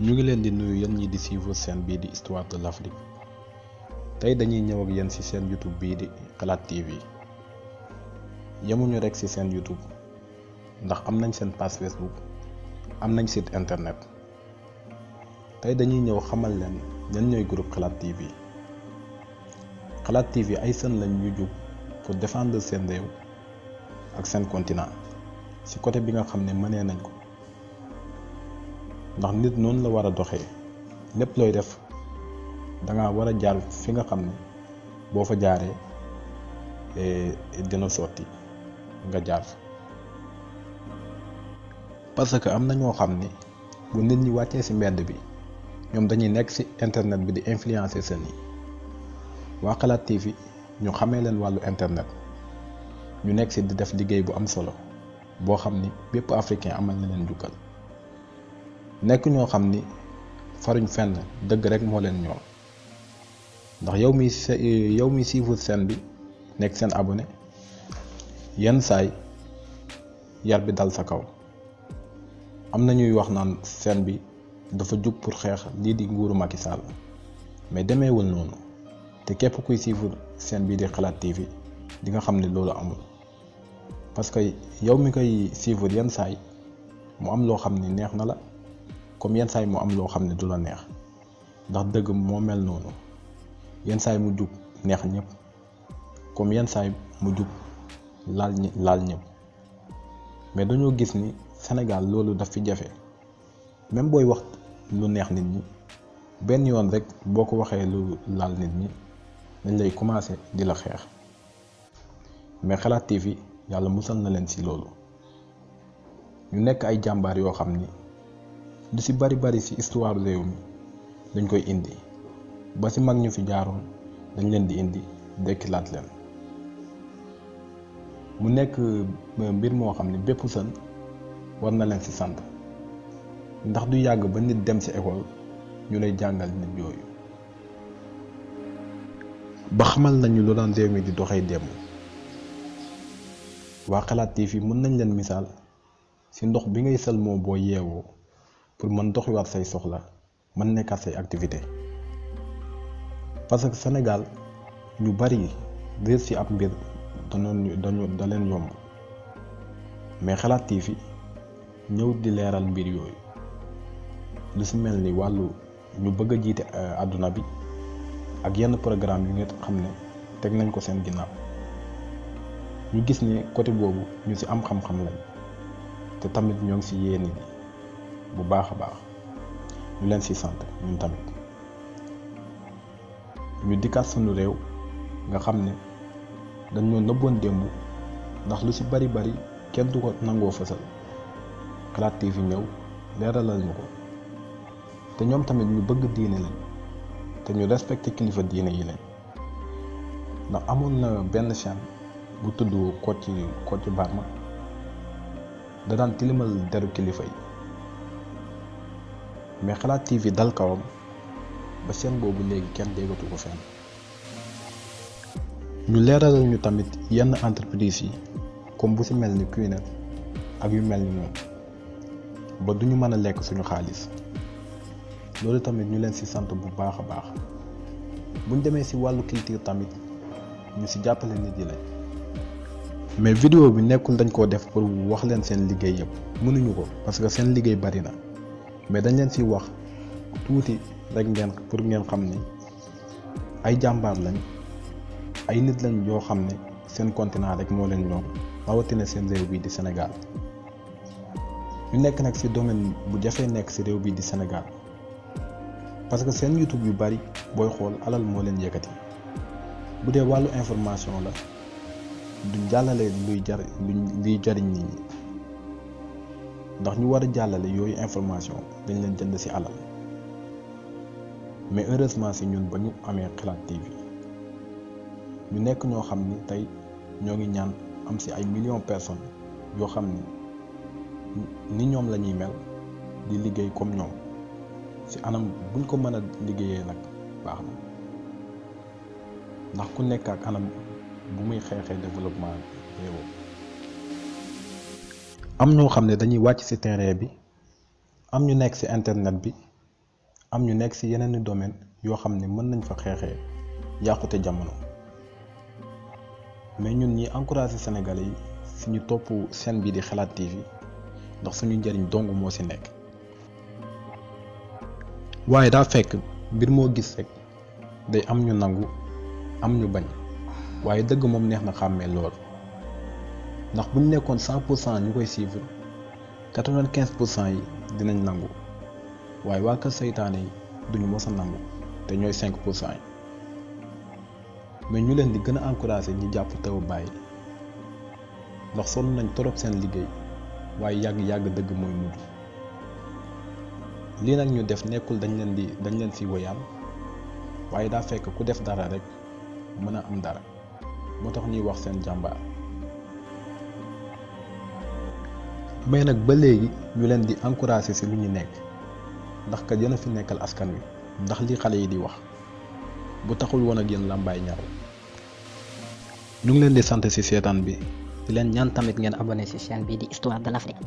ñu ngi leen di nuyu yéen ñi di suivre chaîne bii di histoire de l'Afrique tey dañuy ñëw ak yéen ci seen YouTube bii di Xalaat TV yemuñu rek ci seen YouTube ndax am nañ seen page Facebook am nañ site internet tey dañuy ñëw xamal leen ñan ñooy groupe Xalaat TV. Xalaat TV ay sën lañ ñu jug pour défendre seen réew ak seen continent ci côté bi nga xam ne mënee nañ ko. ndax nit noonu la war a doxee lépp looy def danga war a jaar fi nga xam ne boo fa jaaree dina sotti nga jaar parce que am na ñoo xam ne bu nit ñi wàccee ci mbedd bi ñoom dañuy nekk ci internet bi di influencer seen yi waa Xalaat TV ñu xamee leen wàllu internet ñu nekk ci di def liggéey bu am solo boo xam ni bépp africain amal na leen jukkal. nekk ñoo xam ni faruñ fenn dëgg rek moo leen ñor ndax yow mi suivre seen bi nekk seen abonné yenn saay yar bi dal sa kaw am na ñuy wax naan seen bi dafa jug pour xeex lii di nguuru Macky Sall mais demeewul noonu te képp kuy suivre seen bi di Xalaat TV di nga xam ne loolu amul parce que yow mi koy suivre yenn saay mu am loo xam ni neex na la. comme yenn saay mu am loo xam ne du la neex ndax dëgg moo mel noonu yenn saay mu jug neex ñëpp comme yenn saay mu jug laal ñëpp mais dañoo gis ni Sénégal loolu daf fi jafe même booy wax lu neex nit ñi benn yoon rek boo ko waxee lu laal nit ñi dañ lay commencer di la xeex mais Xalaat TV yàlla musal na leen ci loolu ñu nekk ay jàmbaar yoo xam ni lu ci bari ci histoire réew mi dañ koy indi ba ci mag ñu fi jaaroon dañ leen di indi dekkilaat leen mu nekk mbir moo xam ne bépp sën war na leen ci sant ndax du yàgg ba nit dem ci école ñu lay jàngal nit yooyu ba xamal nañu lu daan réew mi di doxee démb waa Xalaat TV mën nañ leen misaal ci ndox bi ngay sëlmoo boo yeewoo pour mën doxiwaat say soxla mën nekkaat say activité parce que Sénégal ñu bari réer ci ab mbir da leen yomb mais Xalaat TV ñëw di leeral mbir yooyu lu ci mel ni wàllu ñu bëgg a jiite àdduna bi ak yenn programme yu nga xam ne teg nañ ko seen ginnaaw ñu gis ne côté boobu ñu ci am xam-xam lañ te tamit ñoo ngi ci yéene bu baax a baax ñu leen ci sant ñun tamit ñu dikkaat sunu réew nga xam ne dañoo nëbboon démb ndax lu ci bari kenn du ko nangoo fësal Xalaat TV ñëw leeralal ñu ko te ñoom tamit ñu bëgg diine lañ te ñu respecté kilifa diine yi lañ ndax amoon na benn chaîne bu tudd Kocc Barma da daan tilimal deru kilifa yi mais Xalaat TV dal kawam ba seen boobu léegi kenn déggatu ko fenn ñu leeralal ñu tamit yenn entreprise yi comme bu ci mel ni Qnet ak yu mel ni moom ba duñu mën a lekk suñu xaalis loolu tamit ñu leen ci sant bu baax a baax buñ demee ci wàllu culture tamit ñu ci jàppale nit yi lañ mais vidéo bi nekkul dañ koo def pour wax leen seen liggéey yëpp mënuñu ko parce que seen liggéey bari na mais dañ leen ci wax tuuti rek pour ngeen xam ni ay jàmbaar lañ ay nit lañ yoo xam ne seen continent rek moo leen ñoom rawatina seen réew bii di Sénégal ñu nekk nag ci domaine bu jafee nekk ci réew bii di Sénégal parce que seen YouTube yu bari booy xool alal moo leen yëkkati bu dee wàllu information la duñ jàllale luy jariñ nit ñi ndax ñu war a jàllale yooyu information dañ leen jënd ci alal mais heureusement ci ñun ba ñu amee Xalaat TV ñu nekk ñoo xam ni tey ñoo ngi ñaan am ci ay millions personnes yoo xam ni ñoom la ñuy mel di liggéey comme ñoom ci anam buñ ko mën a liggéeyee nag baax na ndax ku nekk ak anam bu muy xeexee développement réewam am ñoo xam ne dañuy wàcc ci terrain bi am ñu nekk ci internet bi am ñu nekk ci yeneen domaine yoo xam ne mën nañ fa xeexee yàqute jamono mais ñun ñi encouragé Sénégalais yi ci ñu topp chaîne bi di Xalaat TV ndax suñu njëriñ dong moo ci nekk. waaye daa fekk mbir moo gis rek day am ñu nangu am ñu bañ waaye dëgg moom neex na xàmmee lool ndax buñ nekkoon 100% ñu koy suivre 95% yi dinañ nangu waaye waa kër seytaane yi duñu mës a nangu te ñooy 5% yi mais ñu leen di gën a encouragé ñi jàpp taw bàyyi ndax sonn nañ torop seen liggéey waaye yàgg dëgg mooy mujj. lii nag ñu def nekkul dañ leen fi woyal waaye daa fekk ku def dara rek mën a am dara moo tax ñuy wax seen jàmbaar. mais nag ba léegi ñu leen di encouragé ci lu ñu nekk ndax kat yéen a fi nekkal askan wi ndax li xale yi di wax bu taxul woon ak yéen làmbaay ñaar. ñu ngi leen di sant ci seetaan bi. di leen ñaan tamit ngeen abonné ci chaîne bi di Histoire de l'Afrique.